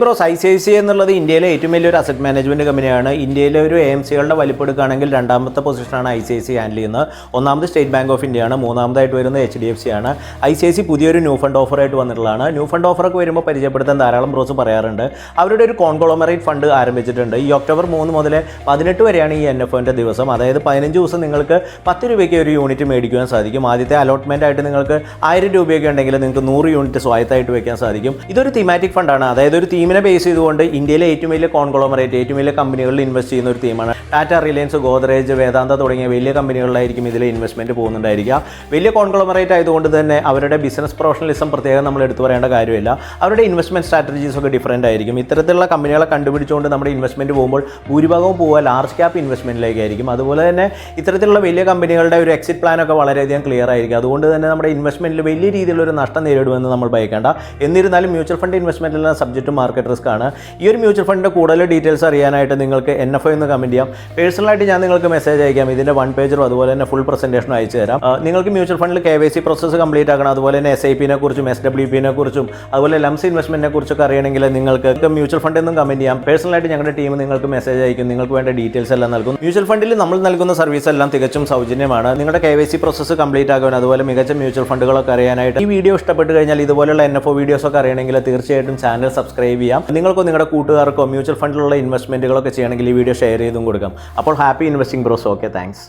Bros ICICI എന്നുള്ളത് ഇന്ത്യയിലെ ഏറ്റവും വലിയൊരു അസറ്റ് മാനേജ്മെൻറ്റ് കമ്പനിയാണ്. ഇന്ത്യയിലെ ഒരു AMCകളുടെ വലിപ്പം എടുക്കുകയാണെങ്കിൽ രണ്ടാമത്തെ പൊസിഷനാണ് ICICI ഹാൻഡിൽ ചെയ്യുന്നത്. ഒന്നാമത് സ്റ്റേറ്റ് ബാങ്ക് ഓഫ് ഇന്ത്യയാണ്, മൂന്നാമതായിട്ട് വരുന്നത് HDFC ആണ്. ICICI പുതിയൊരു ന്യൂ ഫണ്ട് ഓഫറായിട്ട് വന്നിട്ടുള്ളതാണ്. ന്യൂ ഫണ്ട് ഓഫറൊക്കെ വരുമ്പോൾ പരിചയപ്പെടുത്താൻ ധാരാളം ബ്രോസ് പറയാറുണ്ട്. അവരുടെ ഒരു കോൺഗ്ലോമറേറ്റ് ഫണ്ട് ആരംഭിച്ചിട്ടുണ്ട്. ഈ ഒക്ടോബർ 3 മുതൽ 18 വരെയാണ് ഈ NFOൻ്റെ ദിവസം. അതായത് 15 ദിവസം നിങ്ങൾക്ക് 10 രൂപയ്ക്ക് ഒരു യൂണിറ്റ് മേടിക്കുവാൻ സാധിക്കും. ആദ്യത്തെ അലോട്ട്മെൻ്റ് ആയിട്ട് നിങ്ങൾക്ക് 1000 രൂപയൊക്കെ ഉണ്ടെങ്കിൽ നിങ്ങൾക്ക് 100 യൂണിറ്റ് സ്വായത്തായിട്ട് വെക്കാൻ സാധിക്കും. ഇതൊരു തീമാറ്റിക് ഫണ്ടാണ്. അതായത് ഒരു തീമിനെ ബേസ് ചെയ്തുകൊണ്ട് ഇന്ത്യയിലെ ഏറ്റവും വലിയ കോൺഗ്ലോമറേറ്റ്, ഏറ്റവും വലിയ കമ്പനികളിൽ ഇൻവെസ്റ്റ് ചെയ്യുന്ന ഒരു തീമാണ്. ടാറ്റ, റിലയൻസ്, ഗോദ്രേജ്, വേദാന്ത തുടങ്ങിയ വലിയ കമ്പനികളിലായിരിക്കും ഇതിൽ ഇൻവെസ്റ്റ്മെൻറ്റ് പോകുന്നുണ്ടായിരിക്കുക. വലിയ കോൺഗ്ലോമറേറ്റ് ആയതുകൊണ്ട് തന്നെ അവരുടെ ബിസിനസ് പ്രൊഫഷണലിസം പ്രത്യേകം നമ്മൾ എടുത്തു പറയേണ്ട കാര്യമില്ല. അവരുടെ ഇൻവെസ്റ്റ്മെൻറ്റ് സ്ട്രാറ്റജീസ് ഒക്കെ ഡിഫറൻ്റ് ആയിരിക്കും. ഇത്തരത്തിലുള്ള കമ്പനികളെ കണ്ടുപിടിച്ചുകൊണ്ട് നമ്മുടെ ഇൻവെസ്റ്റ്മെൻറ്റ് പോകുമ്പോൾ ഭൂരിഭാഗവും പോവുക ലാർജ് ക്യാപ്പ് ഇൻവെസ്റ്റ്മെൻറ്റിലേക്കായിരിക്കും. അതുപോലെ തന്നെ ഇത്തരത്തിലുള്ള വലിയ കമ്പനികളുടെ ഒരു എക്സിറ്റ് പ്ലാനൊക്കെ വളരെയധികം ക്ലിയർ ആയിരിക്കും. അതുകൊണ്ട് തന്നെ നമ്മുടെ ഇൻവെസ്റ്റ്മെൻറ്റിൽ വലിയ രീതിയിലൊരു നഷ്ടം നേരിടുമെന്ന് നമ്മൾ ഭയക്കേണ്ട. എന്നിരുന്നാലും മ്യൂച്വൽ ഫണ്ട് ഇൻവെസ്റ്റ്മെൻറ്റിലുള്ള സബ്ജക്റ്റ് മാർക്കറ്റ് റിസ്ക് ആണ്. ഈ ഒരു മ്യൂച്വൽ ഫണ്ടിൻ്റെ കൂടുതൽ ഡീറ്റെയിൽസ് അറിയാനായിട്ട് നിങ്ങൾക്ക് NFO എന്ന് കമൻറ്റ് ചെയ്യാം. പേഴ്സണലായിട്ട് ഞാൻ നിങ്ങൾക്ക് മെസ്സേജ് അയക്കാം. ഇതിൻ്റെ 1 പേജറും അതുപോലെ തന്നെ ഫുൾ പ്രസൻറ്റേഷനും അയച്ചു തരാം. നിങ്ങൾക്ക് മ്യൂച്വൽ ഫണ്ടിൽ KYC പ്രോസസ്സ് കംപ്ലീറ്റ് ആക്കണം. അതുപോലെ തന്നെ SIP-നെ കുറിച്ചും SWP-നെ കുറിച്ചും അതുപോലെ ലംസ് ഇൻവെസ്റ്റ്മെൻറ്റിനെ കുറിച്ചൊക്കെ അറിയണമെങ്കിൽ നിങ്ങൾക്ക് മ്യൂച്വൽ ഫണ്ട് എന്നും കമൻറ്റ് ചെയ്യാം. പേഴ്സണലായിട്ട് ഞങ്ങളുടെ ടീം നിങ്ങൾക്ക് മെസ്സേജ് അയക്കും. നിങ്ങൾക്ക് വേണ്ട ഡീറ്റെയിൽസ് എല്ലാം നൽകും. മ്യൂച്വൽ ഫണ്ടിൽ നമ്മൾ നൽകുന്ന സർവീസ് എല്ലാം തികച്ചും സൗജന്യമാണ്. നിങ്ങളുടെ KYC പ്രോസസ്സ് കംപ്ലീറ്റ് ആകാൻ അതുപോലെ മികച്ച മ്യൂച്വൽ ഫണ്ടുകളൊക്കെ അറിയാനായിട്ട് ഈ വീഡിയോ ഇഷ്ടപ്പെട്ട് കഴിഞ്ഞാൽ ഇതുപോലുള്ള NFO വീഡിയോസൊക്കെ അറിയണമെങ്കിൽ തീർച്ചയായിട്ടും ചാനൽ സബ്സ്ക്രൈബ് ചെയ്യാം. നിങ്ങൾക്കോ നിങ്ങളുടെ കൂട്ടുകാർക്കോ മ്യൂച്വൽ ഫണ്ടിലുള്ള ഇൻവെസ്റ്റ്മെൻറ്റുകളൊക്കെ ചെയ്യണമെങ്കിൽ ഈ വീഡിയോ ഷെയർ ചെയ്തും കൊടുക്കാം. അപ്പോൾ happy investing bros. Okay, thanks.